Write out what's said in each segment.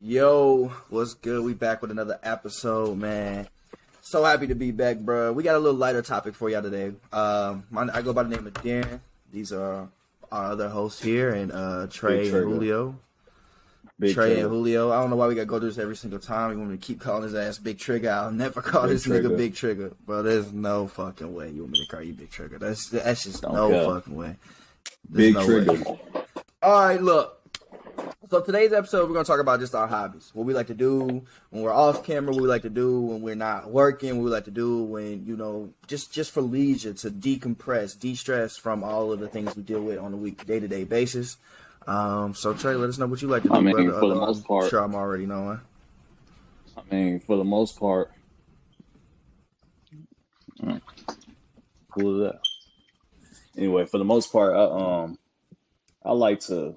Yo, what's good? We back with another episode, man. So happy to be back, bro. We got a little lighter topic for y'all today. I go by the name of Darren. These are our other hosts here, and Trey and Julio. Trey and Julio. I don't know why we gotta go through this every single time. You want me to keep calling his ass Big Trigger? I'll never call this nigga Big Trigger, bro. There's no fucking way you want me to call you Big Trigger. That's just fucking way. There's Big Trigger. Way. All right, look. So today's episode, we're going to talk about just our hobbies. What we like to do when we're off camera, what we like to do when we're not working, what we like to do when, just for leisure, to decompress, de-stress from all of the things we deal with on a day-to-day basis. So Trey, let us know what you like to do, brother. For the most part, I'm sure I'm already knowing. For the most part, cool as that. Anyway, for the most part, I like to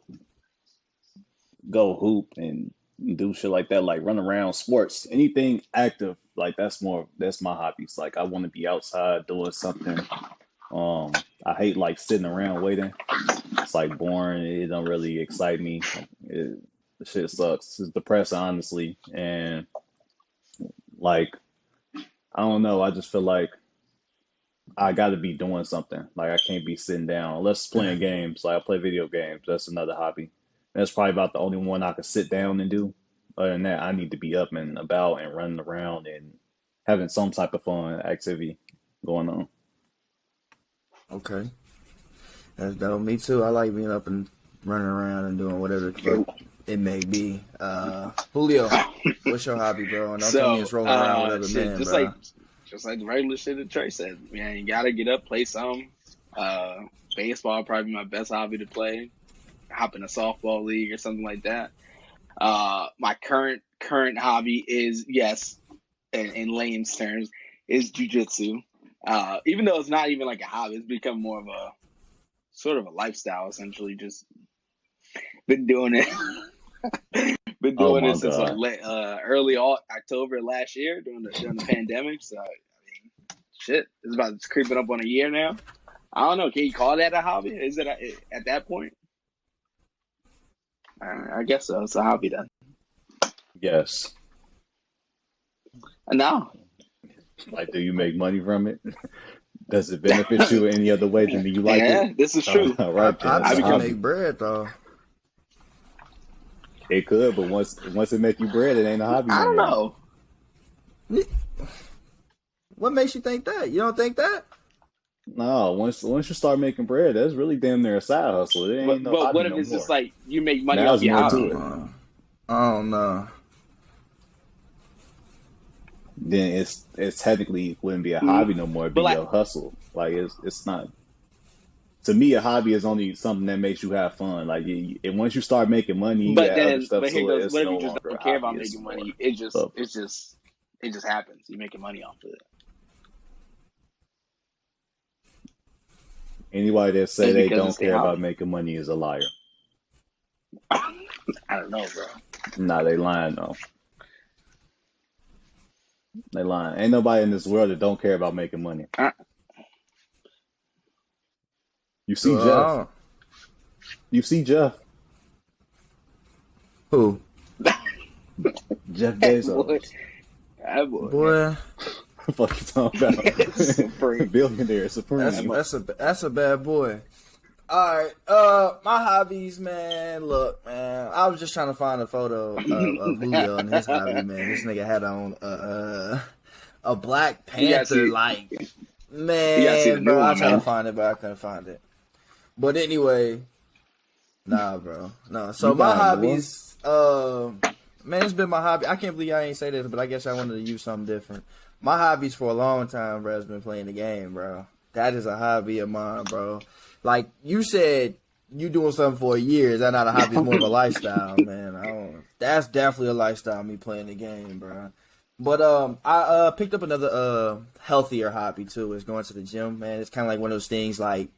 go hoop and do shit like that, like run around, sports, anything active. Like that's my hobbies. Like I want to be outside doing something. I hate like sitting around waiting. It's like boring. It don't really excite me. The shit sucks. It's depressing, honestly. And like, I don't know. I just feel like I got to be doing something. Like I can't be sitting down unless playing games. Like I play video games. That's another hobby. That's probably about the only one I could sit down and do. Other than that, I need to be up and about and running around and having some type of fun activity going on. Okay. That's dope. Me too. I like being up and running around and doing whatever it may be. Julio, what's your hobby, bro? And don't tell me it's rolling around with other men, bro. Just like the regular shit that Trey said. Man, you gotta get up, play some. Baseball probably my best hobby to play. Hop in a softball league or something like that. My current hobby is, yes, in layman's terms, is jujitsu. Even though it's not even like a hobby, it's become more of a sort of a lifestyle. Essentially, just been doing it. Since early October last year during the pandemic. So I mean, shit, it's creeping up on a year now. I don't know. Can you call that a hobby? Is it at that point? I guess so. It's a hobby then. Yes. No. Like, do you make money from it? Does it benefit you any other way than you like it? Yeah, this is true. Right, I can make bread though. It could, but once it make you bread, it ain't a hobby. I don't know. What makes you think that? You don't think that? No, once you start making bread, that's really damn near a side hustle. It ain't no hobby. But what if it's just like you make money Now off your hobby? I don't know. Then it's technically wouldn't be a hobby no more. It'd be a hustle. Like it's not. To me, a hobby is only something that makes you have fun. Like and once you start making money, but here goes. What if you just don't care about making money? It just happens. You're making money off of it. Anybody that say they don't care about making money is a liar. I don't know, bro. Nah, they lying though. They lying. Ain't nobody in this world that don't care about making money. You see Jeff. You see Jeff. Who? Jeff Bezos. That boy. Boy. Fuck you talking about? Billionaire supreme. That's a bad boy. All right, my hobbies, man. Look, man, I was just trying to find a photo of Julio and his hobby, man. This nigga had on a Black Panther, man, bro. I tried to find it, but I couldn't find it. But anyway, nah, bro, no. So my hobbies, man, it's been my hobby. I can't believe I ain't say this, but I guess I wanted to use something different. My hobbies for a long time, bro, has been playing the game, bro. That is a hobby of mine, bro. Like you said, you doing something for a year. Is that not a hobby? It's more of a lifestyle, man. That's definitely a lifestyle, me playing the game, bro. But I picked up another healthier hobby too. Is going to the gym, man. It's kind of like one of those things, like.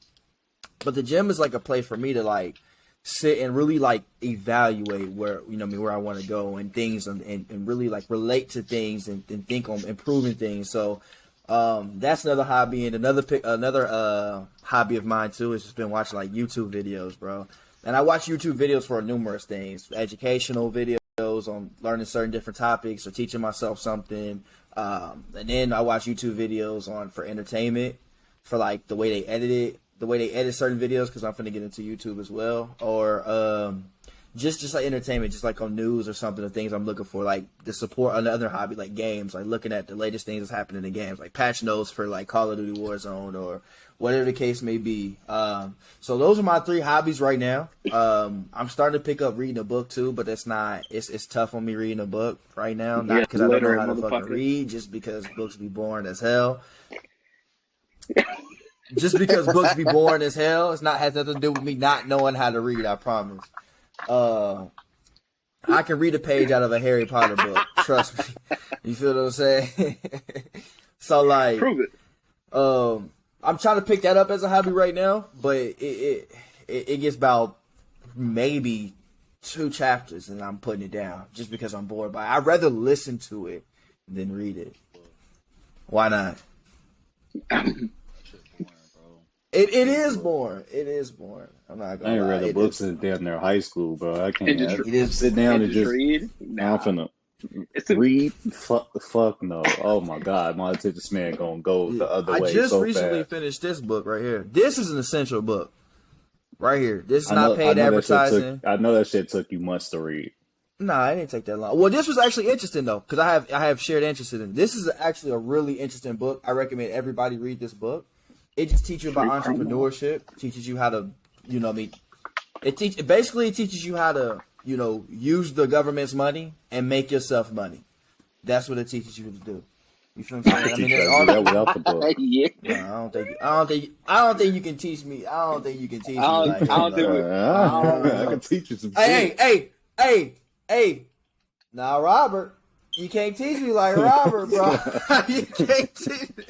But the gym is like a place for me to like sit and really like evaluate where where I want to go and things and really like relate to things and think on improving things. So that's another hobby, and another hobby of mine too is just been watching like YouTube videos, bro. And I watch YouTube videos for numerous things, educational videos, videos on learning certain different topics or teaching myself something. And then I watch YouTube videos for entertainment, for like the way they edit certain videos, because I'm finna get into YouTube as well. Or just like entertainment, just like on news or something, the things I'm looking for, like the support on the other hobby, like games, like looking at the latest things that's happening in games, like patch notes for like Call of Duty Warzone or whatever the case may be. So those are my 3 hobbies right now. I'm starting to pick up reading a book too, but it's tough on me reading a book right now. Not because I don't know how to fucking read, just because books be boring as hell. Just because books be boring as hell. It's not has nothing to do with me not knowing how to read, I promise. I can read a page out of a Harry Potter book. Trust me. You feel what I'm saying? So like, prove it. I'm trying to pick that up as a hobby right now, but it gets about maybe 2 chapters and I'm putting it down just because I'm bored by it. I'd rather listen to it than read it. Why not? It is boring. It is boring. I'm not gonna lie. I ain't read the books since damn near high school, bro. I can't just sit down and just read. Nah. I'm finna read. Fuck no. Oh my god, my attention span gonna go the other way. I just so recently fast. finished this book right here. This is an essential book. Right here. This is not paid advertising. I know that shit took you months to read. Nah, it didn't take that long. Well, this was actually interesting though, because I have shared interest in it. This is actually a really interesting book. I recommend everybody read this book. It just teaches you about entrepreneurship. Teaches you how to, it basically teaches you how to, use the government's money and make yourself money. That's what it teaches you to do. You feel what I'm saying? I mean, there's all that without the book. Yeah. No, I don't think you can teach me. I don't think you can teach me. I can teach you some shit. Hey. Now, Robert, you can't teach me like Robert, bro. You can't teach me.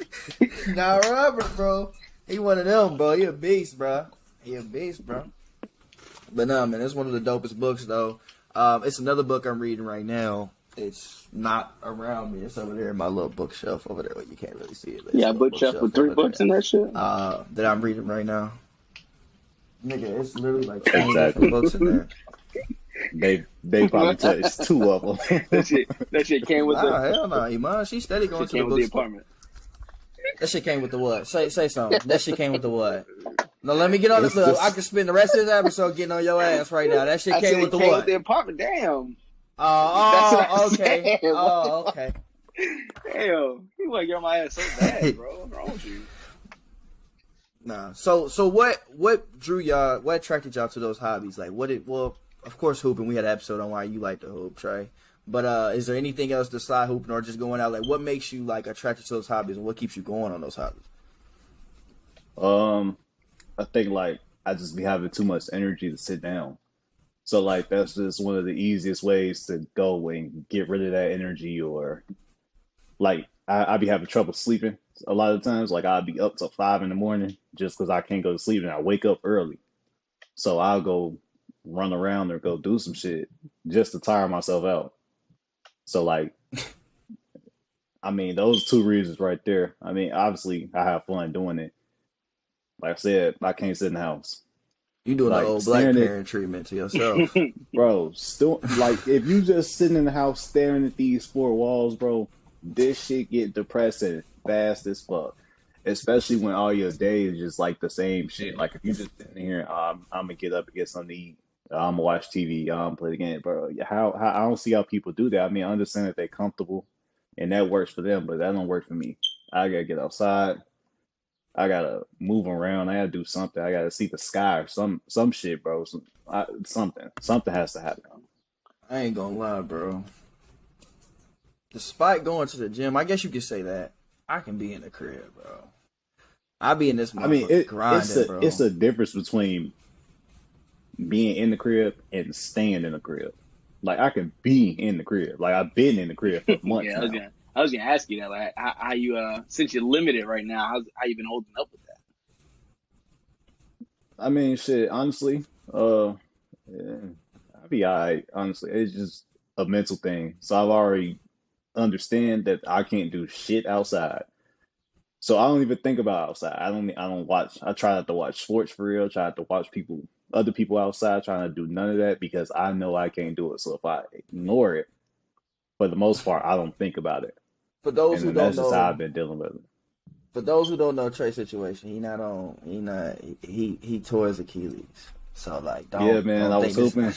Now, Robert, bro, he one of them, bro. He a beast, bro. But no, man, it's one of the dopest books, though. It's another book I'm reading right now. It's not around me. It's over there in my little bookshelf over there where you can't really see it. Yeah, bookshelf with 3 books in that shit. That I'm reading right now. Nigga, it's literally like 20 different books in there. They probably touched 2 of them. that shit came with the. Hell no, Iman. She's steady going to the bookstore. Apartment. That shit came with the what? Say something. That shit came with the what? No, let me get on the look. I can spend the rest of this episode getting on your ass right now. That shit came with the what? With the apartment. Damn. Oh, okay. Oh, okay. Damn, you want to get on my ass so bad, bro. What's wrong with you? Nah. So what drew y'all? What attracted y'all to those hobbies? Like, well, of course, hooping. We had an episode on why you like to hoop, Trey. But is there anything else besides hooping or just going out? Like, what makes you like attracted to those hobbies, and what keeps you going on those hobbies? I think like I just be having too much energy to sit down. So like that's just one of the easiest ways to go and get rid of that energy. Or like I be having trouble sleeping a lot of times. Like I'll be up till 5 a.m. just because I can't go to sleep, and I wake up early. So I'll go run around or go do some shit just to tire myself out. So like, I mean, those 2 reasons right there. I mean, obviously I have fun doing it. Like I said, I can't sit in the house. You doing the old black parent treatment to yourself. Bro, still like if you just sitting in the house staring at these 4 walls, bro, this shit get depressing fast as fuck. Especially when all your day is just like the same shit. Like if you just sitting here, I'm gonna get up and get something to eat. I'm gonna watch TV. I'm gonna play the game, bro. How I don't see how people do that. I mean, I understand that they're comfortable and that works for them, but that don't work for me. I gotta get outside. I gotta move around. I gotta do something. I gotta see the sky or some shit, bro. Something has to happen. I ain't gonna lie, bro. Despite going to the gym, I guess you could say that I can be in the crib, bro. I be in this motherfucker grinding, bro. It's a difference between being in the crib and staying in the crib. Like I can be in the crib. Like I've been in the crib for months. Yeah, I was gonna ask you that. Like, how you since you're limited right now, how you been holding up with that? I mean, shit. Honestly, I'll be alright. Honestly, it's just a mental thing. So I've already understand that I can't do shit outside. So I don't even think about outside. I don't watch. I try not to watch sports for real. Try not to watch people other people outside trying to do none of that because I know I can't do it. So if I ignore it, for the most part, I don't think about it. For those And who then don't that's just how know, I've been dealing with it. for those who don't know Trey's situation, he tore his Achilles. So like, Yeah, man, don't I think was hoping.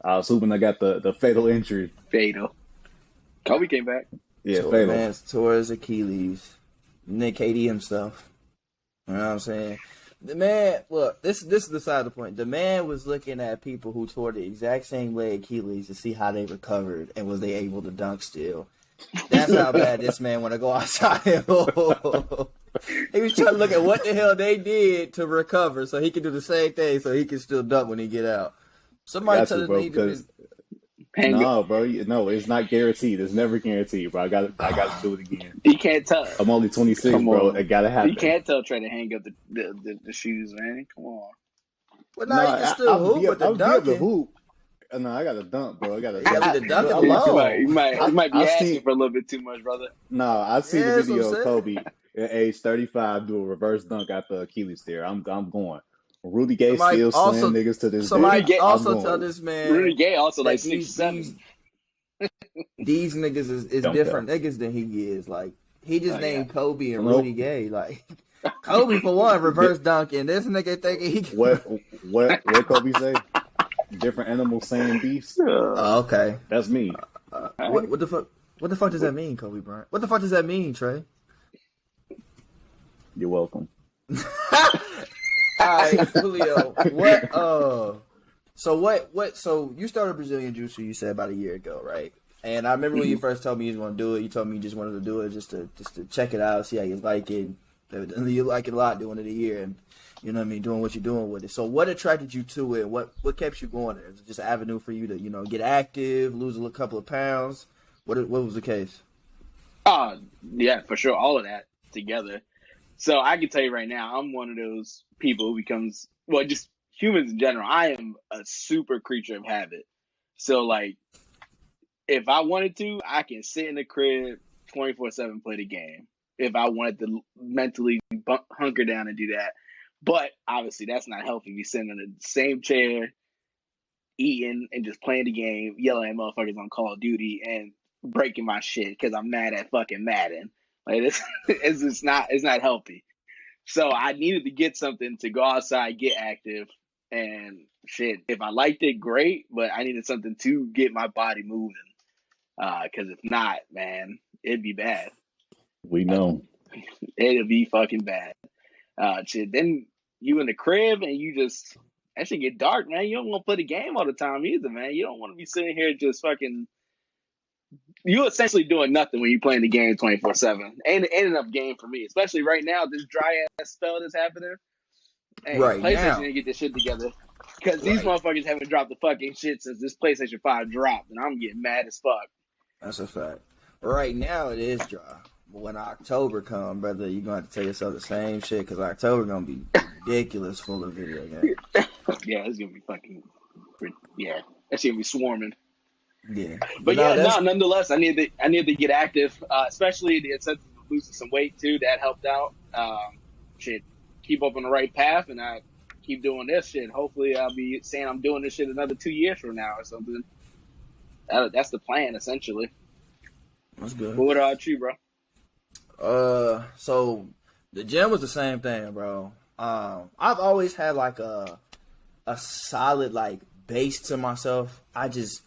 I was hoping I got the fatal injury. Fatal. Kobe came back. Yeah, So fatal. man's tore his Achilles. Nick KD himself. You know what I'm saying? The man, look, this is beside the point. The man was looking at people who tore the exact same leg Achilles to see how they recovered and was they able to dunk still. That's how bad this man want to go outside. He was trying to look at what the hell they did to recover so he can do the same thing so he can still dunk when he get out. Somebody Got tell to, him bro, they because Hang no, bro, no, it's not guaranteed. It's never guaranteed, bro. I got to do it again. You can't tell. I'm only 26, Come bro. on. It gotta happen. You can't tell Trey to hang up the shoes, man. Come on. Well, No, now he can still hoop with the I'll be able to dunking. hoop. No, I got to dunk, bro. I got to. Yeah, the dunking I- alone. You might be I've asking seen- for a little bit too much, brother. No, I seen Yeah, the that's what video I'm of saying. Kobe at age 35 do a reverse dunk after Achilles tear. I'm going. Rudy Gay Somebody still also- slaying niggas to this Somebody Gay- day. also I'm tell going. this man Rudy Gay also like that 6'7". these niggas is Don't different niggas than he is. Like he just Oh, named yeah. Kobe and Nope. Rudy Gay. Like Kobe for one, reverse dunking. This nigga thinking he can. What Kobe say? Different animals, same beast. Oh, okay. That's me. What the fuck? What the fuck does that mean, Kobe Bryant? What the fuck does that mean, Trey? You're welcome. All right, Julio. What? So you started Brazilian Jiu-Jitsu, you said about a year ago, right? And I remember when you first told me you was going to do it. You told me you just wanted to do it just to check it out, see how you like it. Evidently, you like it a lot doing it a year, and you know what I mean, doing what you're doing with it. So, what attracted you to it? What kept you going there? Is it just an avenue for you to get active, lose a couple of pounds? What was the case? Yeah, for sure, all of that together. So I can tell you right now, I'm one of those people who becomes just humans in general. I am a super creature of habit. So like, if I wanted to, I can sit in the crib 24/7 play the game. If I wanted to mentally hunker down and do that. But obviously that's not healthy. Be sitting in the same chair, eating and just playing the game, yelling at motherfuckers on Call of Duty and breaking my shit because I'm mad at fucking Madden. Like it's not healthy. So I needed to get something to go outside, get active, and shit. If I liked it, great. But I needed something to get my body moving. Because if not, man, it'd be bad. We know. It'll be fucking bad. Shit. Then you in the crib and that shit get dark, man. You don't want to play the game all the time either, man. You don't want to be sitting here just fucking. You're essentially doing nothing when you're playing the game 24/7. Ain't enough game for me, especially right now. This dry ass spell that's happening. Hey, Right PlayStation now. didn't get this shit together because these motherfuckers haven't dropped the fucking shit since this PlayStation 5 dropped, and I'm getting mad as fuck. That's a fact. Right now it is dry. But when October comes, brother, you're going to have to tell yourself the same shit because October going to be ridiculous full of video games. Yeah, it's going to be fucking... Yeah, that shit going to be swarming. Yeah. But nonetheless, I need to get active, especially the incentive of losing some weight, too. That helped out. Keep up on the right path, and I keep doing this shit. Hopefully, I'll be saying I'm doing this shit another 2 years from now or something. That's the plan, essentially. That's good. But what about you, bro? So the gym was the same thing, bro. I've always had like a solid like base to myself. I just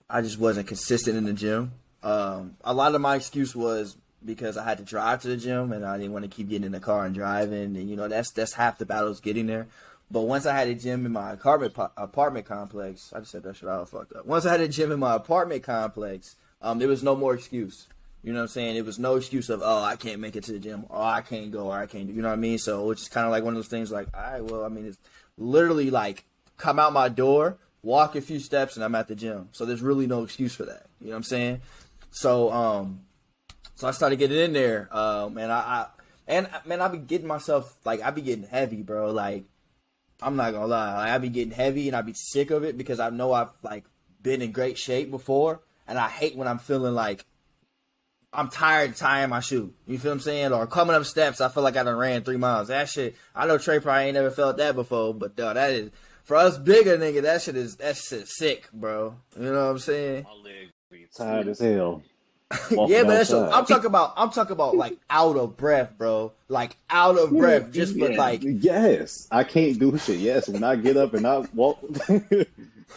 wasn't consistent in the gym. A lot of my excuse was because I had to drive to the gym and I didn't want to keep getting in the car and driving, and that's half the battle's getting there. But once I had a gym in my apartment complex, I just said that shit all fucked up. Once I had a gym in my apartment complex, there was no more excuse. You know what I'm saying? It was no excuse of, oh, I can't make it to the gym, or I can't go, or I can't do, you know what I mean? So it's kind of like one of those things like, all right, well, I mean, it's literally like come out my door, walk a few steps, and I'm at the gym. So there's really no excuse for that. You know what I'm saying? So I started getting in there, I be getting myself, like, I be getting heavy, bro. Like, I'm not gonna lie. Like, I be getting heavy, and I be sick of it because I know I've, like, been in great shape before, and I hate when I'm feeling like I'm tired of tying my shoe. You feel what I'm saying? Or coming up steps, I feel like I done ran 3 miles. That shit, I know Trey probably ain't never felt that before, but that is, for us bigger nigga, that shit is sick, bro. You know what I'm saying? My legs be tired as hell Yeah, walking but that's outside. I'm talking about like out of breath, bro. Like out of breath, just for like. Yes, I can't do shit. Yes, when I get up and I walk,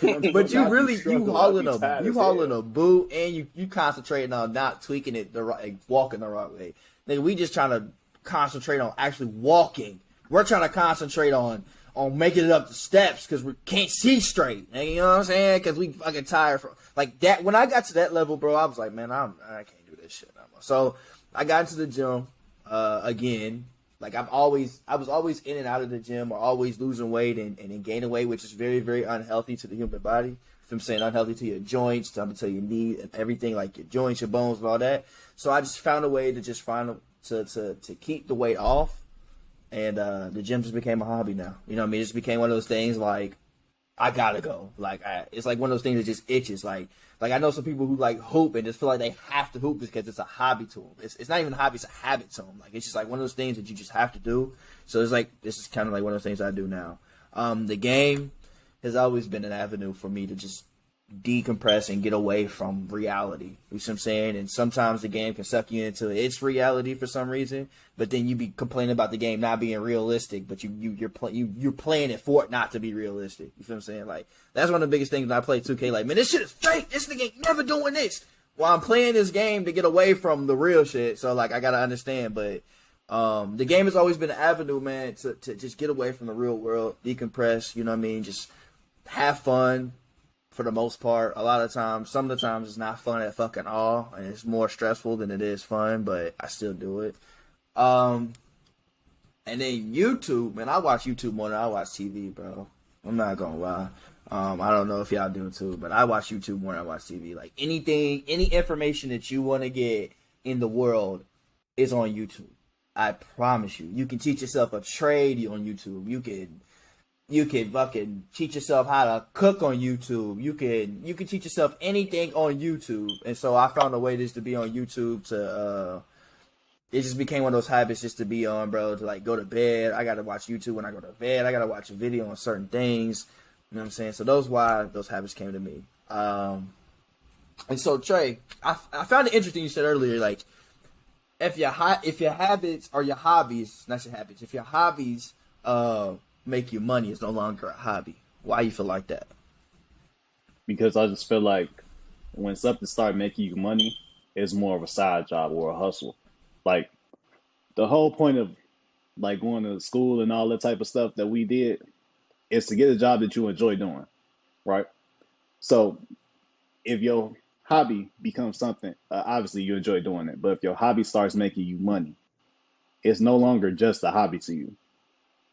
But you really hauling a a boot, and you concentrating on not tweaking it the right, like, walking the right way. Nigga, we just trying to concentrate on actually walking. We're trying to concentrate on making it up the steps because we can't see straight. You know what I'm saying? Because we fucking tired from like that. When I got to that level, bro, I was like, man, I can't do this shit no more. So I got into the gym again. Like I was always in and out of the gym, or always losing weight and gaining weight, which is very, very unhealthy to the human body. If I'm saying unhealthy to your joints, to your knee and everything, like your joints, your bones, and all that. So I just found a way to just to keep the weight off, and the gym just became a hobby now. You know what I mean? It just became one of those things like I gotta go. Like it's like one of those things that just itches. Like I know some people who like hoop and just feel like they have to hoop because it's a hobby to them. It's not even a hobby; it's a habit to them. Like it's just like one of those things that you just have to do. So it's like this is kind of like one of those things I do now. The game has always been an avenue for me to just decompress and get away from reality. You see what I'm saying? And sometimes the game can suck you into its reality for some reason, but then you be complaining about the game not being realistic, but you're playing it for it not to be realistic. You feel what I'm saying? Like that's one of the biggest things when I play 2K. Like, man, this shit is fake. This nigga ain't never doing this. Well, I'm playing this game to get away from the real shit. So like I gotta understand, but the game has always been an avenue, man, to just get away from the real world, decompress. You know what I mean? Just have fun. For the most part, a lot of times, some of the times it's not fun at fucking all, and it's more stressful than it is fun, but I still do it. And then YouTube, man, I watch YouTube more than I watch TV, bro. I'm not gonna lie. I don't know if y'all do too, but I watch YouTube more than I watch TV. Like any information that you want to get in the world is on YouTube. I promise you. You can teach yourself a trade on YouTube. You can fucking teach yourself how to cook on YouTube. You can teach yourself anything on YouTube. And so I found a way just to be on YouTube to it just became one of those habits just to be on, bro, to like go to bed. I gotta watch YouTube when I go to bed. I gotta watch a video on certain things. You know what I'm saying? So those habits came to me. And so Trey, I found it interesting you said earlier, like if your habits or your hobbies, not your habits, if your hobbies make you money, it's no longer a hobby. Why you feel like that? because I just feel like when something start making you money, it's more of a side job or a hustle. Like the whole point of like going to school and all that type of stuff that we did is to get a job that you enjoy doing, right? So if your hobby becomes something, obviously you enjoy doing it, but if your hobby starts making you money, it's no longer just a hobby to you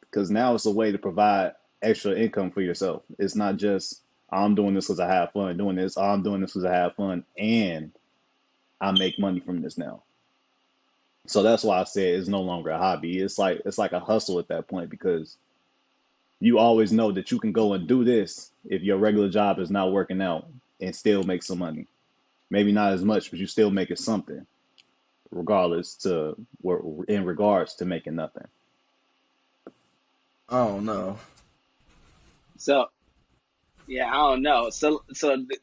because now it's a way to provide extra income for yourself. It's not just I'm doing this because I have fun doing this. I'm doing this because I have fun and I make money from this now. So that's why I said it's no longer a hobby. It's like a hustle at that point because you always know that you can go and do this if your regular job is not working out and still make some money. Maybe not as much, but you still making something, regardless to in regards to making nothing. Oh no. So yeah, I don't know.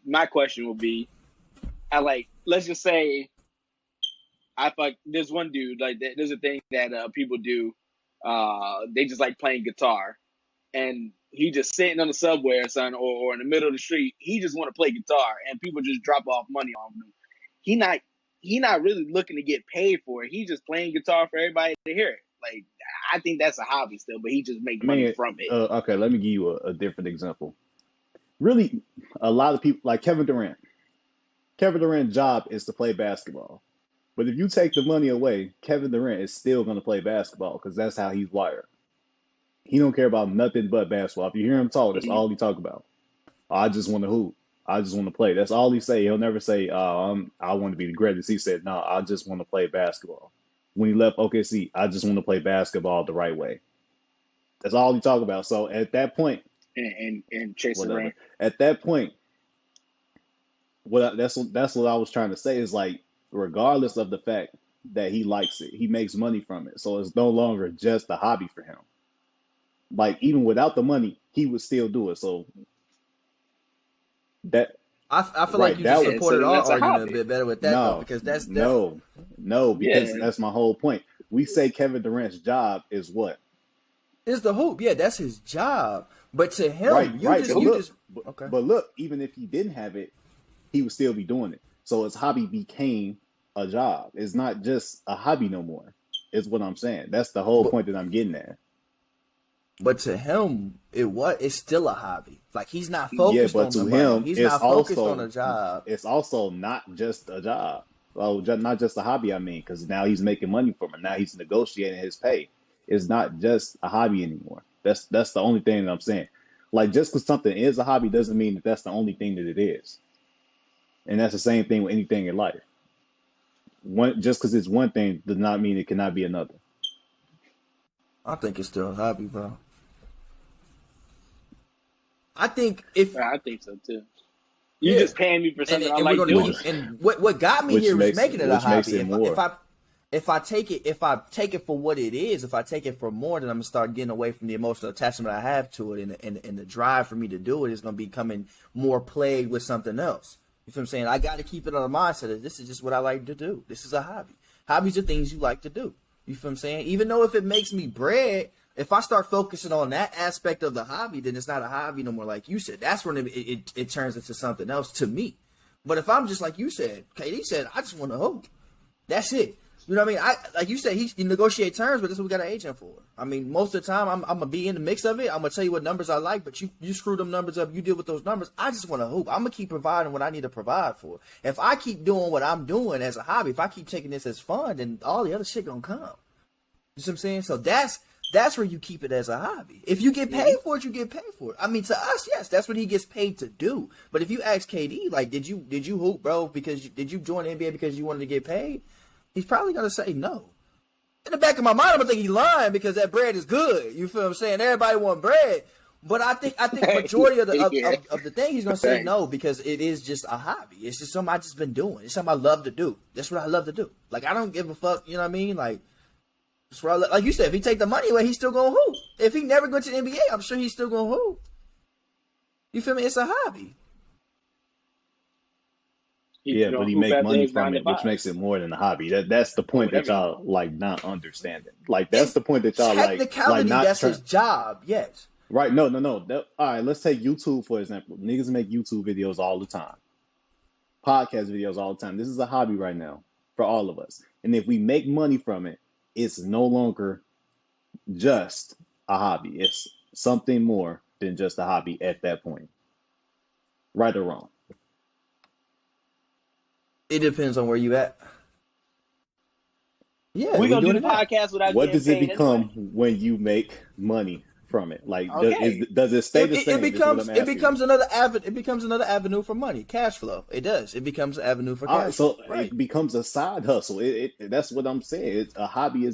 My question will be, let's just say, there's one dude there's a thing that people do. They just like playing guitar, and he just sitting on the subway or something, or in the middle of the street. He just want to play guitar, and people just drop off money on him. He not really looking to get paid for it. He just playing guitar for everybody to hear it. Like, I think that's a hobby still, but he just make money from it. Okay, let me give you a different example. Really, a lot of people like Kevin Durant. Kevin Durant's job is to play basketball. But if you take the money away, Kevin Durant is still going to play basketball because that's how he's wired. He don't care about nothing but basketball. If you hear him talk, that's all he talk about. I just want to hoop. I just want to play. That's all he say. He'll never say, I want to be the greatest. He said, no, I just want to play basketball. When he left OKC, I just want to play basketball the right way. That's all he talk about. So at that point, and chasing whatever. around. At that point, that's what I was trying to say is like regardless of the fact that he likes it. He makes money from it. So it's no longer just a hobby for him. Like even without the money, he would still do it. So that I feel right, like you that just was supported our that's a argument a hobby. bit better with that though, no, because that's because Yeah. that's my whole point. We say Kevin Durant's job is what? is the hoop. Yeah, that's his job. But to Right, him, right. But look, okay. but look, even if he didn't have it, he would still be doing it. So his hobby became a job. It's not just a hobby no more. Is what I'm saying. That's the whole But point that I'm getting at. but to him, it's still a hobby. Like he's not Yeah, focused but on to the money. him, He's not focused on a job. it's also not just a job. Well, not just a hobby. I mean, because now he's making money from it. Now he's negotiating his pay. It's not just a hobby anymore. That's the only thing that I'm saying. Like just because something is a hobby doesn't mean that that's the only thing that it is. And that's the same thing with anything in life. Just because it's one thing does not mean it cannot be another. I think it's still a hobby, bro. I think if I think so too. You yeah, just paying me for and, something I and like we're doing. gonna and what got me here was making it a which makes hobby. it more. If I take it for what it is, if I take it for more, then I'm gonna start getting away from the emotional attachment I have to it, and the drive for me to do it is gonna be becoming more plagued with something else. You feel what I'm saying? I got to keep it on the mindset that this is just what I like to do. This is a hobby. Hobbies are things you like to do. You feel what I'm saying? Even though if it makes me bread, if I start focusing on that aspect of the hobby, then it's not a hobby no more. Like you said, that's when it turns into something else to me. But if I'm just like you said, KD said, I just want to hoop. That's it. You know what I mean? Like you said, he negotiate terms, but this is what we got an agent for. I mean, most of the time, I'm gonna be in the mix of it. I'm gonna tell you what numbers I like, but you screw them numbers up. You deal with those numbers. I just want to hoop. I'm gonna keep providing what I need to provide for. If I keep doing what I'm doing as a hobby, if I keep taking this as fun, then all the other shit gonna come. You know what I'm saying? So that's where you keep it as a hobby. If you get paid for it, you get paid for it. I mean, to us, yes, that's what he gets paid to do. But if you ask KD, like, did you hoop, bro? Because did you join the NBA because you wanted to get paid? He's probably gonna say no. In the back of my mind, I'm gonna think he's lying because that bread is good. You feel what I'm saying? Everybody want bread, but I think majority of the thing he's gonna say no because it is just a hobby. It's just something I just been doing. It's something I love to do. That's what I love to do. Like I don't give a fuck. You know what I mean? Like that's what like you said. If he take the money away, he's still gonna hoop. If he never go to the NBA, I'm sure he's still gonna hoop. You feel me? It's a hobby. Yeah, but he make money from it, which makes it more than a hobby. That's the point that y'all like not understanding. Like that's the point that y'all technicality, not that's his job. Yes. Right? No. All right, let's take YouTube for example. Niggas make YouTube videos all the time, podcast videos all the time. This is a hobby right now for all of us. And if we make money from it, it's no longer just a hobby. It's something more than just a hobby at that point. Right or wrong? It depends on where you at. Yeah, we're gonna do the podcast without. What does it become anyway? when you make money from it? Like, Okay. does it stay the same? It becomes another avenue. It becomes another avenue for money, cash flow. It does. It becomes an avenue for cash. So right. It becomes a side hustle. That's what I'm saying. It's a hobby.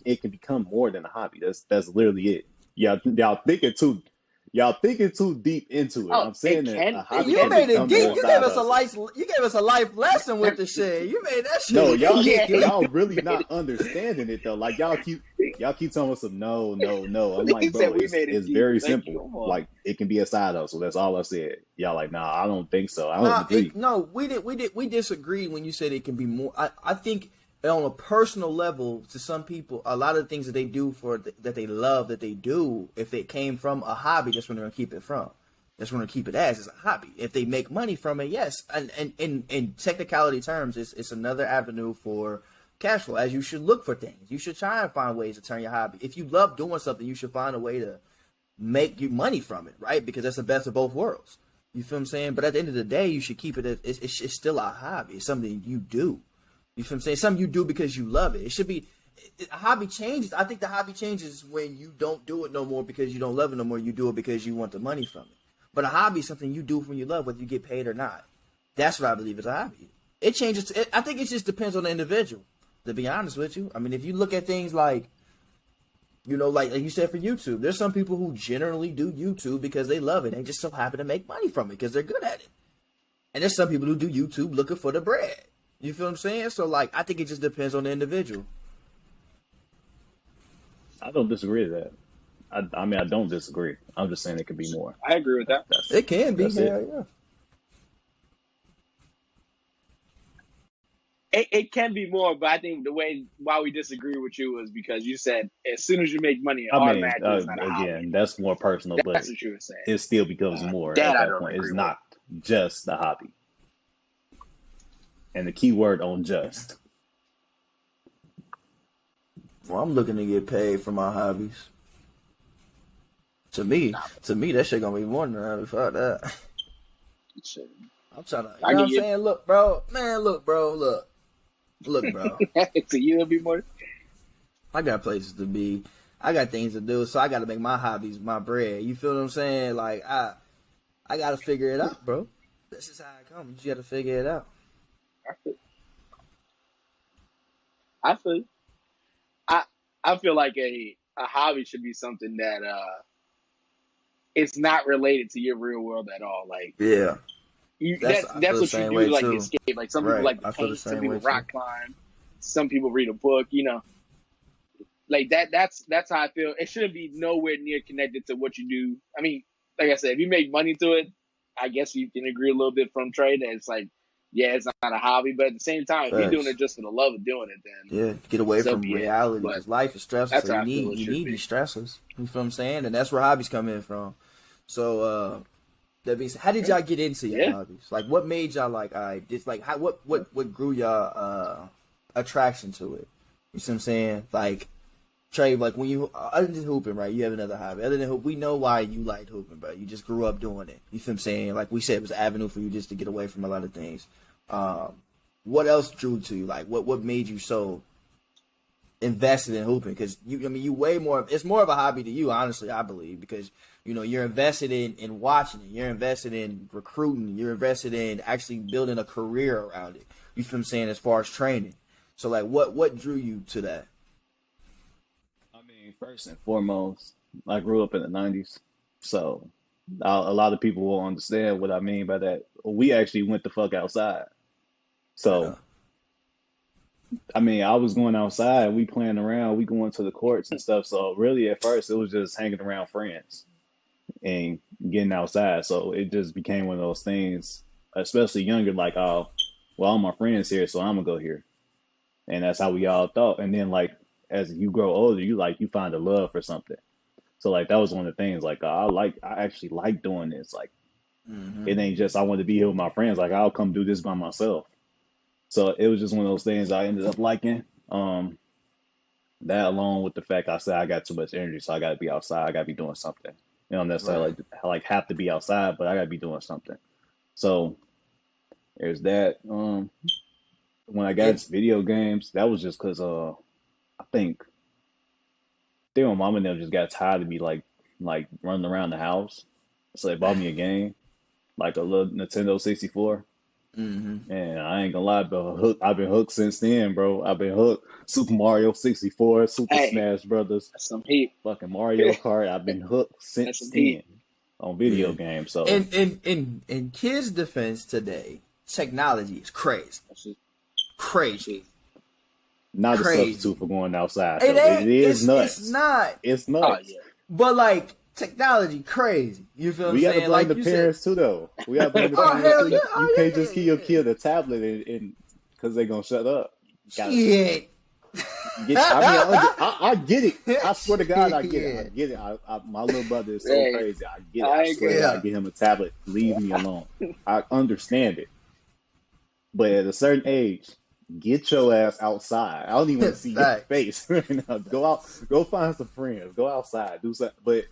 It can become more than a hobby. That's literally it. Y'all thinking too. Y'all thinking too deep into it. I'm saying that a hobby you made it deep. You gave us a life lesson with the shit. You made that shit. No, y'all really not understanding it though. Like y'all keep telling us some no. I'm like, bro, it's very simple. Like it can be a side hustle. That's all I said. Y'all like, nah, I don't think so. I don't agree. We disagree when you said it can be more. I think on a personal level, to some people, a lot of the things that they do that they love, that they do, if it came from a hobby, that's when they're gonna keep it from. That's when they're gonna keep it as a hobby. If they make money from it, yes, and in technicality terms, it's another avenue for cash flow. As you should look for things, you should try and find ways to turn your hobby. If you love doing something, you should find a way to make you money from it, right? Because that's the best of both worlds. You feel what I'm saying? But at the end of the day, you should keep it. It's still a hobby. It's something you do. You feel what I'm saying? Something you do because you love it. It should be a hobby changes. I think the hobby changes when you don't do it no more because you don't love it no more. You do it because you want the money from it. But a hobby is something you do when you love, whether you get paid or not. That's what I believe is a hobby. It changes. I think it just depends on the individual, to be honest with you. I mean, if you look at things like, like you said for YouTube, there's some people who generally do YouTube because they love it. They just so happen to make money from it because they're good at it. And there's some people who do YouTube looking for the bread. You feel what I'm saying? So like, I think it just depends on the individual. I don't disagree with that. I mean, I don't disagree. I'm just saying it could be more. I agree with that. It can be, That's it. yeah. It can be more, but I think the way why we disagree with you is because you said as soon as you make money, it I mean, automatically is not a hobby. again, that's more personal, but That's what you were saying. it still becomes more That at I that don't point. agree It's with. not just a hobby. And the key word on just. Well, I'm looking to get paid for my hobbies. To me, that shit gonna be more than that. Fuck that. Shit. I'm trying to, you I know what get I'm you. saying? Look, bro, man, look, bro. To you, it'll be more. I got places to be. I got things to do, so I got to make my hobbies my bread. You feel what I'm saying? Like I got to figure it out, bro. This is how it comes. You got to figure it out. I feel. I I feel like a hobby should be something that it's not related to your real world at all. Like Yeah, that's I feel that's the what you same do, way like too. escape. Like some people Right, like to I feel the paint, some same people way too. rock climb, some people read a book. Like that. That's how I feel. It shouldn't be nowhere near connected to what you do. I mean, like I said, if you make money to it, I guess you can agree a little bit from trade that it's like, yeah, it's not a hobby, but at the same time, if you're doing Facts. it just for the love of doing it, then Yeah, get away so from be it. reality But because life is stressful. that's So how you I feel need it you should need be. these stressors. You feel what I'm saying? And that's where hobbies come in from. So that means, how did y'all get into your Yeah. hobbies? Like, what made y'all like? All right, just like how what grew y'all attraction to it? You see what I'm saying? Like Trey, like when you other than hooping, right? You have another hobby. Other than hoop, we know why you liked hooping, bro. You just grew up doing it. You feel what I'm saying? Like we said, it was an avenue for you just to get away from a lot of things. What else drew to you? Like what made you so invested in hooping? Because you way more. It's more of a hobby to you, honestly. I believe because you're invested in watching it. You're invested in recruiting. You're invested in actually building a career around it. You feel what I'm saying? As far as training. So like, what drew you to that? I mean, first and foremost, I grew up in the 90s. So a lot of people will understand what I mean by that. We actually went the fuck outside. Yeah. So, I mean, I was going outside, we playing around, we going to the courts and stuff. So really at first it was just hanging around friends and getting outside. So it just became one of those things, especially younger, like, oh, well, all my friends here, so I'm gonna go here. And that's how we all thought. And then like as you grow older, you find a love for something. So like that was one of the things, like I actually like doing this. Like Mm-hmm. it ain't just I want to be here with my friends, like I'll come do this by myself. So it was just one of those things I ended up liking. That along with the fact I said I got too much energy, so I got to be outside. I got to be doing something. You know, necessarily Right. like have to be outside, but I got to be doing something. So there's that. When I got And into video games, that was just because I think my mom and them just got tired of me like running around the house, so they bought me a game like a little Nintendo 64. mm-hmm. And I ain't gonna lie, but I've been hooked since then, bro. I've been hooked. Super Mario 64, Super Hey, Smash Brothers, that's some heat. fucking Mario Kart. I've been hooked That's since some then heat. on Yeah. video games. So In kids' defense today, technology is crazy, That's just, that's crazy, just, not a crazy. substitute for going outside It though. It ain't. is It's nuts. not. It's oh nuts. yeah. But like technology, crazy. You feel what I'm We got to saying? blame Like the you said. parents too, though. We got to blame the Oh parents hell too. yeah! You Oh can't yeah, just give your yeah, yeah. kid a tablet and because they're gonna shut up. Gotta Shit. get. I mean, I get it. I swear to God, I get it. I Shit. get it. My little brother is so Hey, crazy. I get it. I I swear to agree. God, Yeah. get him a tablet. Leave me alone. I understand it, but at a certain age, get your ass outside. I don't even want to see your Facts. face. Now, go out. Go find some friends. Go outside. Do something. But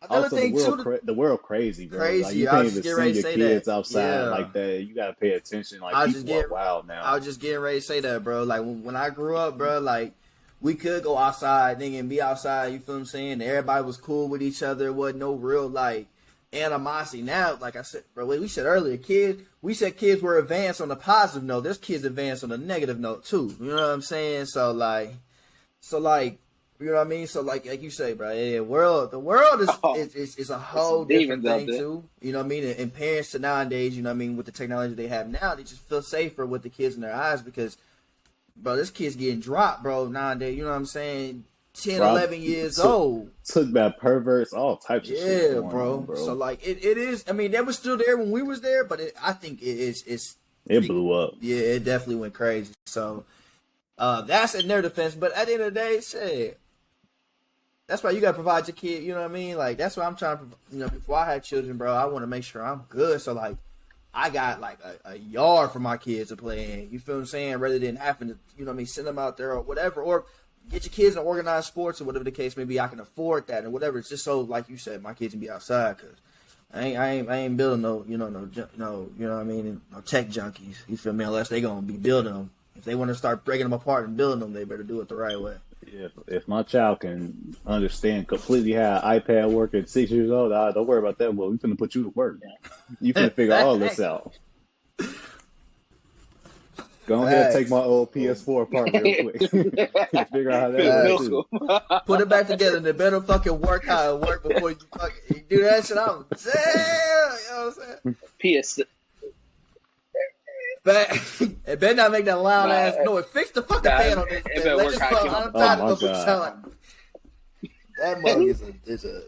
Another also, thing too, the world crazy, bro. Like you crazy. I can't was just even getting ready send to your say that. kids outside Yeah. like that. You gotta pay attention. Like I was just people are getting. wild I now. was just getting ready to say that, bro. Like when I grew up, bro, like we could go outside, nigga, and be outside. You feel what I'm saying? Everybody was cool with each other. There wasn't no real like animosity. Now, like I said, bro, we said earlier, kids. We said kids were advanced on the positive note. There's kids advanced on the negative note too. You know what I'm saying? So like, You know what I mean? So like you say, bro, the world is a whole different thing too. You know what I mean? And parents to nowadays, you know what I mean, with the technology they have now, they just feel safer with the kids in their eyes because, bro, this kid's getting dropped, bro, nowadays. You know what I'm saying? 10, bro, 11 years old. Took back perverts, all types of shit. Yeah, bro. So like it is. I mean, that was still there when we was there, but I think it blew up. Yeah, it definitely went crazy. So that's in their defense. But at the end of the day, shit. That's why you gotta provide your kid. You know what I mean? Like that's why I'm trying to. You know, before I had children, bro, I want to make sure I'm good. So like, I got like a yard for my kids to play in. You feel what I'm saying? Rather than having to, you know what I mean, send them out there or whatever, or get your kids in organized sports or whatever the case may be. I can afford that and whatever. It's just so, like you said, my kids can be outside because I ain't building no, you know what I mean, no tech junkies. You feel me? Unless they gonna be building them. If they want to start breaking them apart and building them, they better do it the right way. Yeah, if my child can understand completely how an iPad works at 6 years old, don't worry about that. Well, we finna put you to work. You finna figure all this out. Go ahead and take my old PS4 apart real quick. Figure out how that works. Put it back together and it better fucking work how it work before you fucking do that shit. I'm damn, you know what I'm saying? PS. But it better not make that loud ass noise. Fix the fucking fan on this. It better work how I'm tired of that mug is a.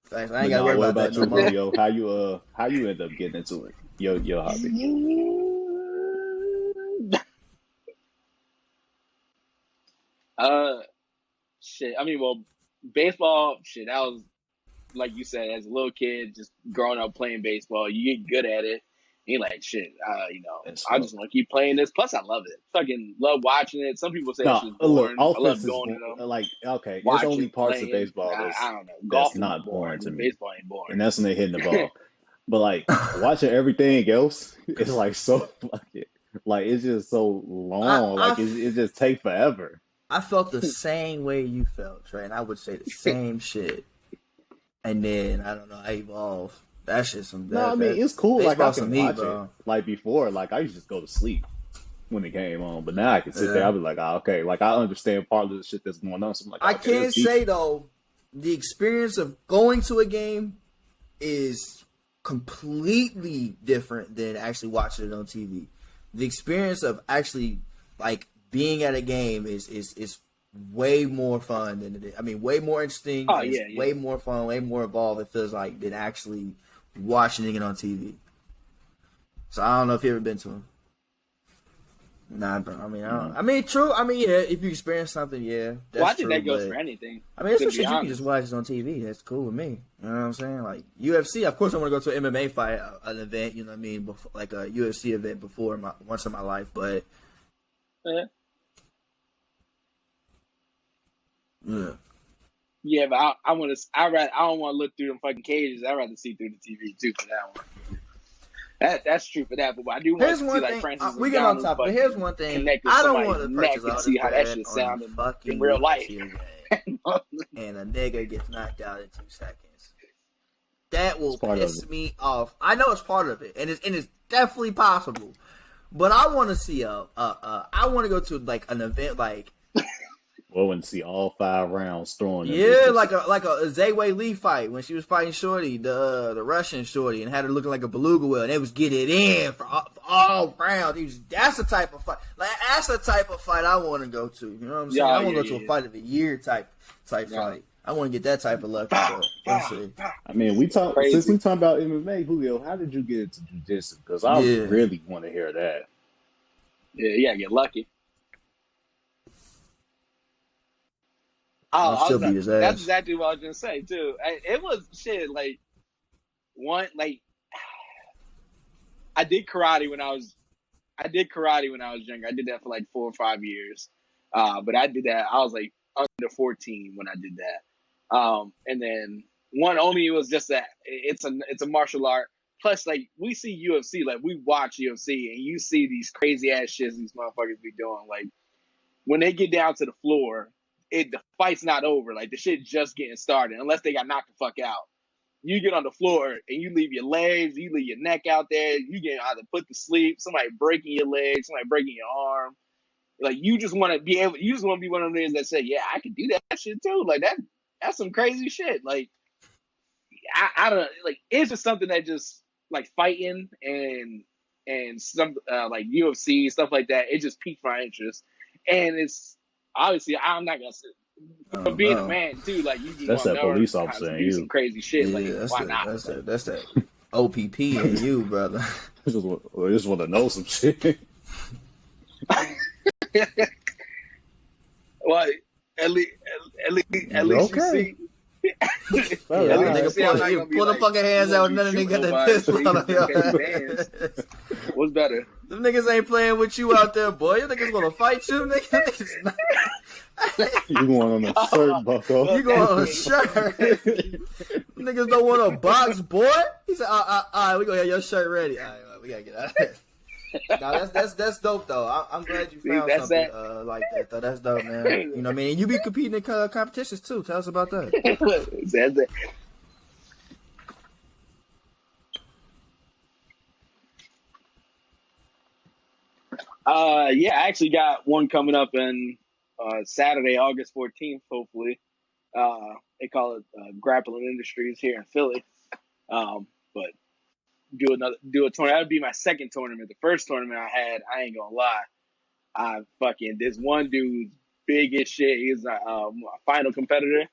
Thanks. I ain't gotta worry about that no more. Yo, how you end up getting into it? Your hobby. Shit. I mean, well, baseball. Shit. That was like you said, as a little kid, just growing up playing baseball. You get good at it. You're like, shit, you know, I just want to keep playing this. Plus, I love it. Fucking love watching it. Some people say it's just boring. I love going to them. Like, okay, there's only parts of baseball I don't know. That's not boring to me. Baseball ain't boring. And that's when they're hitting the ball. But, like, watching everything else is, like, so fucking, like, it's just so long. It just takes forever. I felt the same way you felt, Trey, and I would say the same shit. And then, I don't know, I evolved. That shit's some. No, I mean it's cool. Like I can watch it. Like before, like I used to just go to sleep when it came on, but now I can sit there. I'll be like, okay, like I understand part of the shit that's going on. So I'm like, I can't say though, the experience of going to a game is completely different than actually watching it on TV. The experience of actually like being at a game is way more fun than it is. I mean, way more interesting. Way more fun, way more involved. It feels like than actually watching it on TV. So I don't know if you ever been to them. Nah, bro. I mean, I mean, true. I mean, yeah. If you experience something, yeah. That's well, I think that goes for anything. I mean, it's some shit you can just watch on TV. That's cool with me. You know what I'm saying? Like UFC. Of course, I want to go to an MMA fight, an event. You know what I mean? Before, like a UFC event before once in my life, but. Yeah. Yeah, but I don't want to look through them fucking cages. I'd rather see through the TV too for that one. That's true for that, but I do want to see like Francis. We get on top, but here's one thing: I don't want to purchase all see how that shit sounded in real life. And a nigga gets knocked out in 2 seconds. That will piss me off. I know it's part of it, and it's definitely possible. But I want to see I want to go to like an event like. Well, when see all 5 rounds thrown. Yeah, like a Zhai Li fight when she was fighting Shorty, the Russian Shorty, and had her looking like a beluga whale, and they was getting it in for all rounds. That's the type of fight. Like that's the type of fight I want to go to. You know what I'm saying? I want to go to a fight of the year type fight. I want to get that type of luck. Let's see. I mean, since we talking about MMA, Julio, how did you get into jiu-jitsu? Because I really want to hear that. Yeah, you gotta get lucky. That's exactly what I was gonna say too. It was shit like I did karate when I was younger. I did that for like 4 or 5 years. But I did that. I was like under 14 when I did that. And then it was just that it's a martial art. Plus, like we see UFC, like we watch UFC, and you see these crazy ass shits these motherfuckers be doing. Like when they get down to the floor. The fight's not over. Like the shit just getting started unless they got knocked the fuck out. You get on the floor and you leave your legs, you leave your neck out there. You get either put to sleep, somebody breaking your leg, somebody breaking your arm. Like you just want to be able, you just want to be one of them niggas that say, yeah, I can do that shit too. Like that's some crazy shit. Like I don't like. It's just something that just like fighting and some like UFC stuff like that. It just piqued my interest, and it's obviously I'm not gonna say. But being a man too, like you just That's want that to learn police how to officer in do some you. crazy shit. Yeah, Like why not? that's that OPP in you, brother. I just want to know some shit. Well, at least Okay. you see. Well, At all least you right. see I'm not gonna be Pull the like, fucking hands you out. wanna None of be them got shooting that nobody, so pistol you on just catch your hands. What's better? Them niggas ain't playing with you out there, boy. You niggas wanna fight you, nigga? You going on a shirt, bucko? You going on a shirt? Niggas don't want a box, boy. He said, all right, we gonna have your shirt ready. All right, we gotta get out of here. Nah, that's dope though. I'm glad you found That's something like that though. That's dope, man. You know what I mean? You be competing in competitions too. Tell us about that. That's it. Yeah, I actually got one coming up in Saturday, August 14th, hopefully. They call it Grappling Industries here in Philly. But do a tournament. That would be my second tournament. The first tournament I had, I ain't gonna lie, this one dude big as shit. He's a final competitor.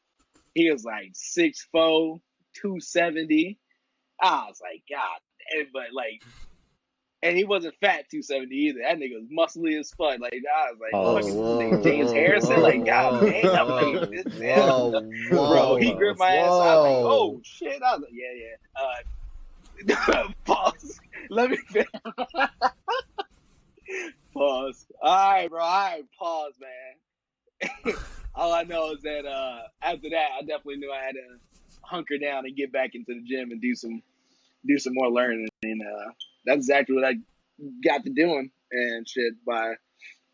He was like 6'4", 270. I was like, God, but like. And he wasn't fat 270 either. That nigga was muscly as fuck. Like I was like, fucking James Harrison. Like God damn. Like this man, bro. He gripped my ass. I was like, oh shit. I was like, yeah. Pause. Let me finish. Pause. All right, bro. All right, pause, man. All I know is that after that, I definitely knew I had to hunker down and get back into the gym and do some more learning. And that's exactly what I got to doing and shit. By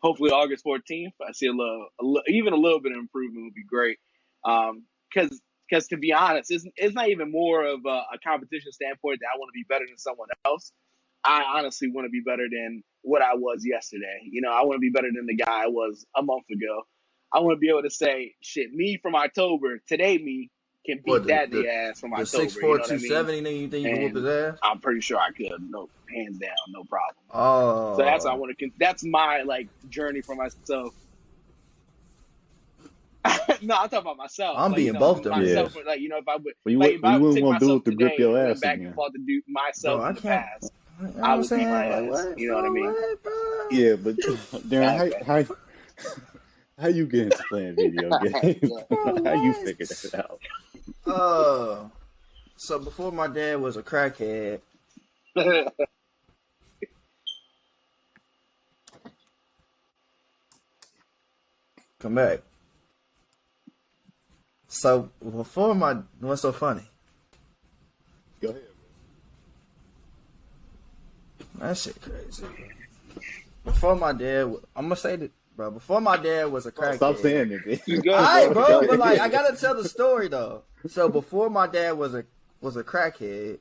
hopefully August 14th, I see even a little bit of improvement would be great. Because to be honest, it's not even more of a competition standpoint that I want to be better than someone else. I honestly want to be better than what I was yesterday. You know, I want to be better than the guy I was a month ago. I want to be able to say, shit, me from October, today me can beat that the ass from October. 6'4", you know what 270, I mean? nigga, you think you can whoop his ass? I'm pretty sure I could. No, hands down, no problem. Oh. So that's how I want to. That's my like journey for myself. No, I'm talking about myself. I'm like, being both them. Myself, Yeah. like if I would, But you, like, if I would wouldn't take want to do myself it to grip today your and ass went back again. and fought to do myself in the past, You know I would what I'm beat my saying? ass. Like, you know what I mean? Yeah, but Darren, how you get into playing video games? How you figure that out? So before my dad was a crackhead, come back. So before what's so funny? Go ahead. That shit crazy. Before my dad, I'm gonna say that, bro. Before my dad was a crackhead. Stop saying it. Go All ahead, right, bro, but like I gotta tell the story though. So before my dad was a crackhead,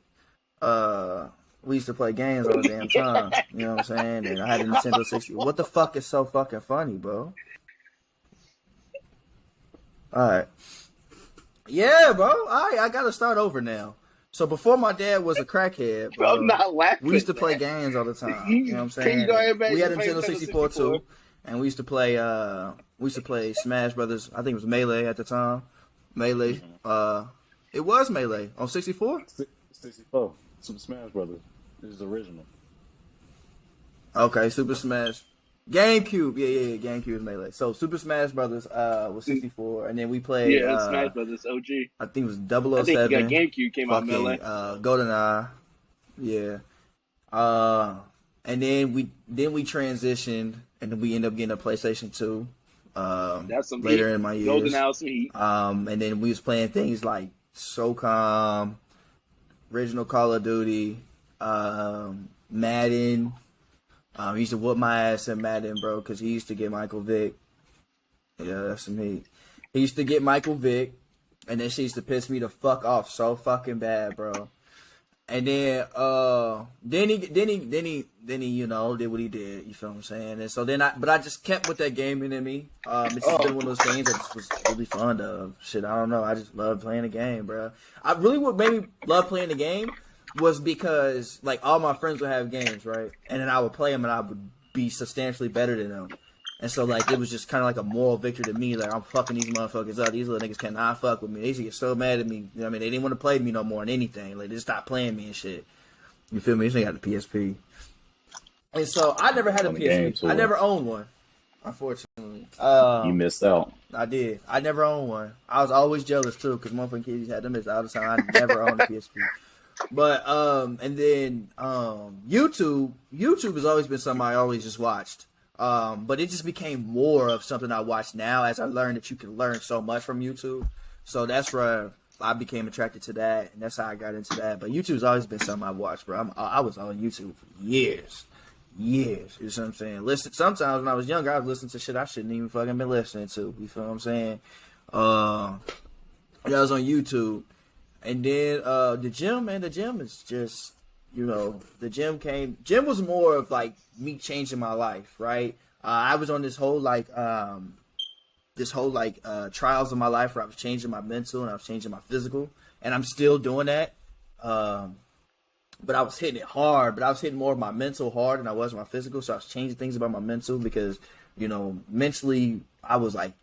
we used to play games all the damn time. You know what I'm saying? And I had a Nintendo 60. What the fuck is so fucking funny, bro? All right. Yeah, bro. All right, I gotta start over now. So before my dad was a crackhead, bro, I'm not laughing. we used to play games all the time. You know what I'm saying? Can you go ahead, man? We had a Play Nintendo 64 too, and we used to play Smash Brothers. I think it was Melee at the time. Melee. It was Melee on 64. 64. Super Smash Brothers. This is original. Okay, Super Smash. GameCube. Yeah. GameCube is Melee. So Super Smash Brothers was 64, and then we played. Smash Brothers OG. I think it was 007. I think GameCube came out Melee. GoldenEye. Yeah. And then we transitioned, and then we ended up getting a PlayStation 2. That's some later heat. in my years. GoldenEye some heat. And then we was playing things like SOCOM, original Call of Duty, Madden. He used to whoop my ass in Madden, bro, because he used to get Michael Vick. Yeah, that's some heat. He used to get Michael Vick, and then she used to piss me the fuck off so fucking bad, bro. And then he, you know, did what he did. You feel what I'm saying? And so but I just kept with that gaming in me. It's just been one of those games that just was really fun of. Shit, I don't know. I just love playing the game, bro. I really what made me love playing the game was because like all my friends would have games, right? And then I would play them and I would be substantially better than them. And so, like, it was just kind of like a moral victory to me. Like, I'm fucking these motherfuckers up. These little niggas cannot fuck with me. They used to get so mad at me. You know what I mean? They didn't want to play me no more than anything. Like, they just stopped playing me and shit. You feel me? This nigga had the PSP. And so, I never had a PSP. I never owned one, unfortunately. You missed out. I did. I never owned one. I was always jealous, too, because motherfucking kids had them all the time. I never owned a PSP. But, and then, YouTube has always been something I always just watched. But it just became more of something I watch now as I learned that you can learn so much from YouTube. So that's where I became attracted to that, and that's how I got into that. But YouTube's always been something I watched, bro. I was on YouTube for years. You know what I'm saying? Sometimes when I was younger, I was listening to shit I shouldn't even fucking been listening to. You feel what I'm saying? I was on YouTube. And then the gym is just, you know, gym was more of like me changing my life, right? I was on this whole trials of my life where I was changing my mental and I was changing my physical, and I'm still doing that. But I was hitting it hard, but I was hitting more of my mental hard than I was my physical. So I was changing things about my mental because, you know, mentally I was like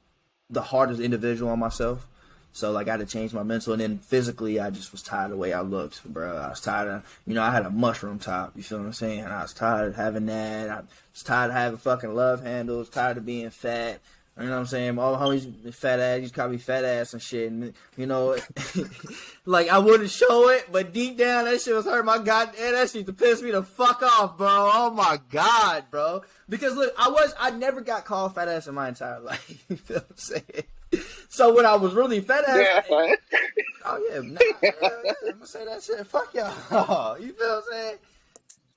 the hardest individual on myself. So, like, I had to change my mental. And then physically, I just was tired of the way I looked, bro. I was tired of, you know, I had a mushroom top. You feel what I'm saying? And I was tired of having that. I was tired of having fucking love handles. Tired of being fat. You know what I'm saying? All my homies, fat ass. You call me fat ass and shit. And, you know, like, I wouldn't show it. But deep down, that shit was hurting my goddamn. That shit used to piss me the fuck off, bro. Oh, my God, bro. Because, look, I never got called fat ass in my entire life. You feel what I'm saying? So when I was really fat ass, I'm gonna say that shit. Fuck y'all. You feel what I'm saying?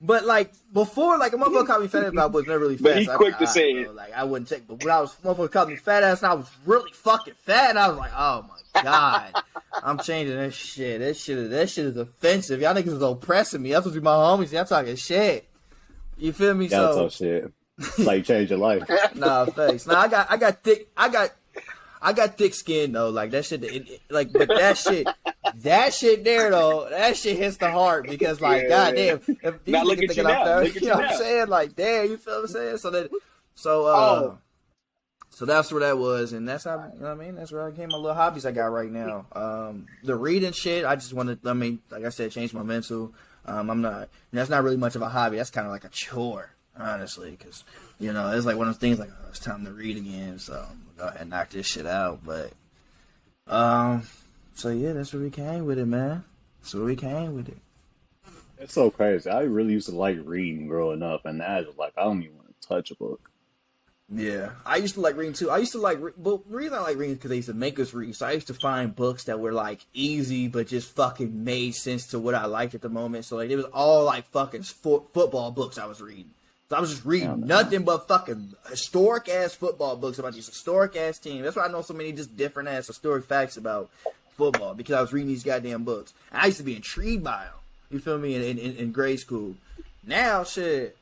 But like before, like a motherfucker called me fat ass, but I was never really fat. But he quick to say it. Like I wouldn't take. But when I was motherfucker called me fat ass, and I was really fucking fat, and I was like, oh my God, I'm changing this shit. That shit is offensive. Y'all niggas is oppressing me. That's supposed to be my homies. Y'all talking shit. You feel me? Y'all talk shit. It's like change your life. Nah, thanks. Nah, I got thick skin though, like that shit. But that shit there though, that shit hits the heart because like, goddamn, if these now look niggas at you thinking I'm now. fat, Look at you know what I'm saying? Like, damn, you feel what I'm saying? So that's where that was, and that's how, you know what I mean? That's where I came. My little hobbies I got right now. The reading shit, I just want to. I mean, like I said, change my mental. That's not really much of a hobby. That's kind of like a chore, honestly, because you know it's like one of those things like, oh, it's time to read again. So I'm gonna go ahead and knock this shit out. But so yeah, that's where we came with it, man. That's where we came with it. It's so crazy. I really used to like reading growing up, and now it's like I don't even want to touch a book. Yeah, I used to like reading too. I used to like, but the reason I like reading is because they used to make us read. So I used to find books that were like easy, but just fucking made sense to what I liked at the moment. So like it was all like fucking football books I was reading. So I was just reading nothing but fucking historic ass football books about these historic ass teams. That's why I know so many just different ass historic facts about football, because I was reading these goddamn books. And I used to be intrigued by them. You feel me? In grade school. Now, shit,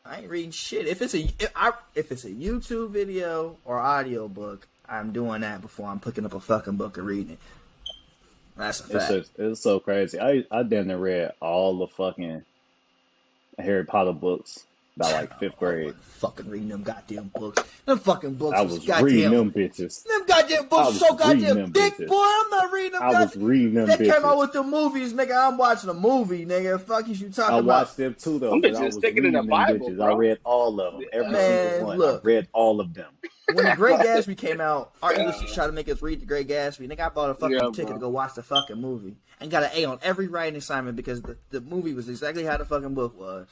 I ain't reading shit. If it's a YouTube video or audio book, I'm doing that before I'm picking up a fucking book and reading it. That's a fact. It's so crazy. I done read all the fucking Harry Potter books by like fifth grade. Fucking reading them goddamn books. Them fucking books. I was reading them bitches. Them goddamn books so goddamn thick, boy. I'm not reading them. I was reading them bitches. They came out with the movies, nigga. I'm watching a movie, nigga. Fuck is you talking about? I watched them too, though. Them bitches sticking in the Bible, bro. I read all of them. Every single one. Look, I read all of them. When The Great Gatsby came out, our English teacher tried to make us read The Great Gatsby. Nigga, I bought a fucking ticket to go watch the fucking movie and got an A on every writing assignment because the movie was exactly how the fucking book was.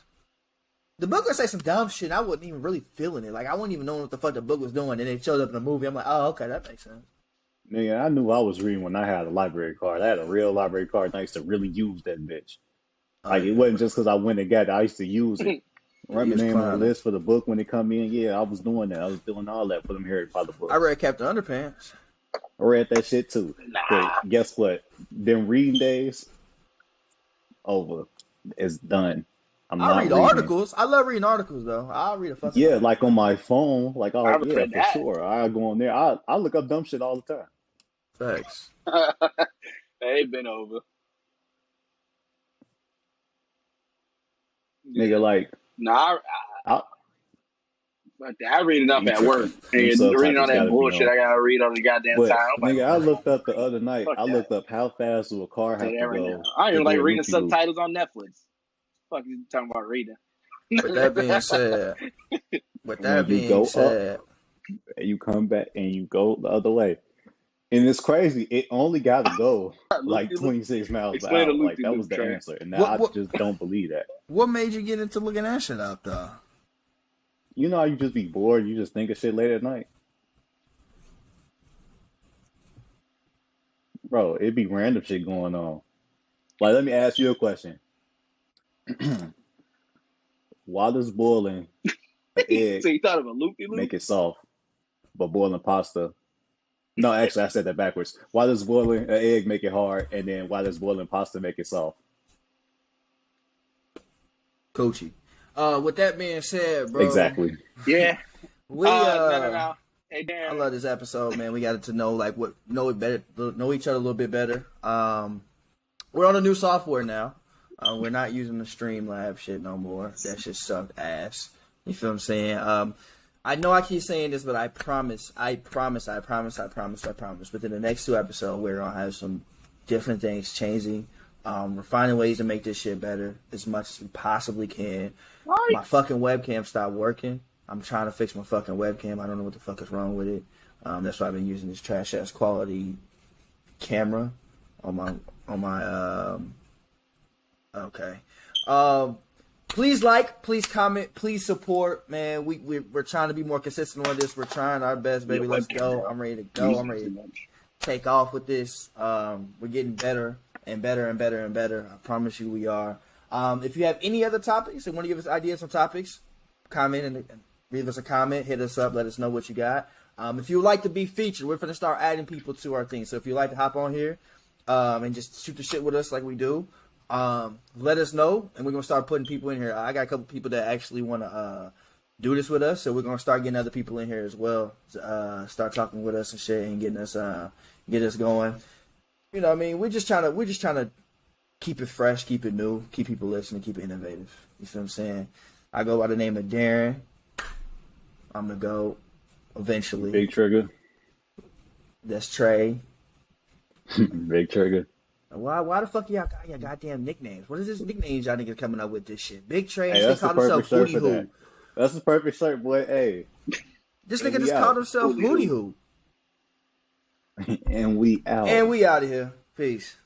The book would say some dumb shit. I wasn't even really feeling it. Like, I wasn't even knowing what the fuck the book was doing. And it showed up in the movie. I'm like, oh, okay, that makes sense. Nigga, I knew I was reading when I had a library card. I had a real library card, and I used to really use that bitch. Like, it wasn't just because I went and got it. I used to use it. Write my name on the list for the book when it come in. Yeah, I was doing that. I was doing all that for them Harry Potter books. I read Captain Underpants. I read that shit, too. But guess what? Them reading days, over. It's done. I'm I not read reading. articles. I love reading articles though. I'll read a fucking Yeah, article. like on my phone. Like, I oh haven't yeah, read for that. sure. I go on there. I look up dumb shit all the time. Thanks. They've been over. Nigga, Yeah. like, Nah, I, I read enough you at work. tripping. Them And reading all subtitles that gotta be bullshit on. I gotta read on the goddamn But time. I'm like, nigga, I looked up the other night. fuck I that. looked up how fast will a car Say have that to right now. go I don't to even go like a reading loopy loop. subtitles on Netflix. Fuck you talking about reading. With that being said, When you go up and you come back and you go the other way. And it's crazy. It only got to go like Loop-de-loop. 26 miles per Explain the hour. Like, that loop-de-loop, was the Trey. answer. And now I what just don't believe that. what made you get into looking that shit up though? You know how you just be bored? You just think of shit late at night? Bro, it'd be random shit going on. Like, let me ask you a question. Why does boiling an egg So you thought of a loop-de-loop? make it soft, but boiling pasta? No, actually, I said that backwards. Why does boiling an egg make it hard, and then why does boiling pasta make it soft? Coachy. With that being said, bro. Exactly. Yeah. We No. Hey, I Darren. love this episode, man. We got to know know each other a little bit better. We're on a new software now. We're not using the Streamlab shit no more. That shit sucked ass. You feel what I'm saying? I know I keep saying this, but I promise. Within the next 2 episodes, we're gonna have some different things changing. We're finding ways to make this shit better as much as we possibly can. My fucking webcam stopped working. I'm trying to fix my fucking webcam. I don't know what the fuck is wrong with it. That's why I've been using this trash ass quality camera on my okay. Please like, please comment, please support, man. We're trying to be more consistent on this. We're trying our best, baby. Let's go. I'm ready to go. I'm ready to take off with this. We're getting better and better and better and better. I promise you we are. If you have any other topics and want to give us ideas on topics, comment and leave us a comment. Hit us up. Let us know what you got. If you would like to be featured, we're going to start adding people to our thing. So if you'd like to hop on here and just shoot the shit with us like we do, let us know. And we're going to start putting people in here. I got a couple people that actually want to do this with us. So we're going to start getting other people in here as well. Start talking with us and shit and getting us going. You know what I mean? We're just trying to keep it fresh, keep it new, keep people listening, keep it innovative. You feel what I'm saying? I go by the name of Darren. I'm the GOAT. Eventually. Big Trigger. That's Trey. Big Trigger. Why the fuck y'all got your goddamn nicknames? What is this nicknames y'all niggas coming up with this shit? Big Trey, Hey, this that's nigga the called himself perfect shirt Hootie for Hoo. that. That's the perfect shirt, boy. Hey. This And nigga we just out. called himself Hootie Hoo. And we out. And we out of here. Peace.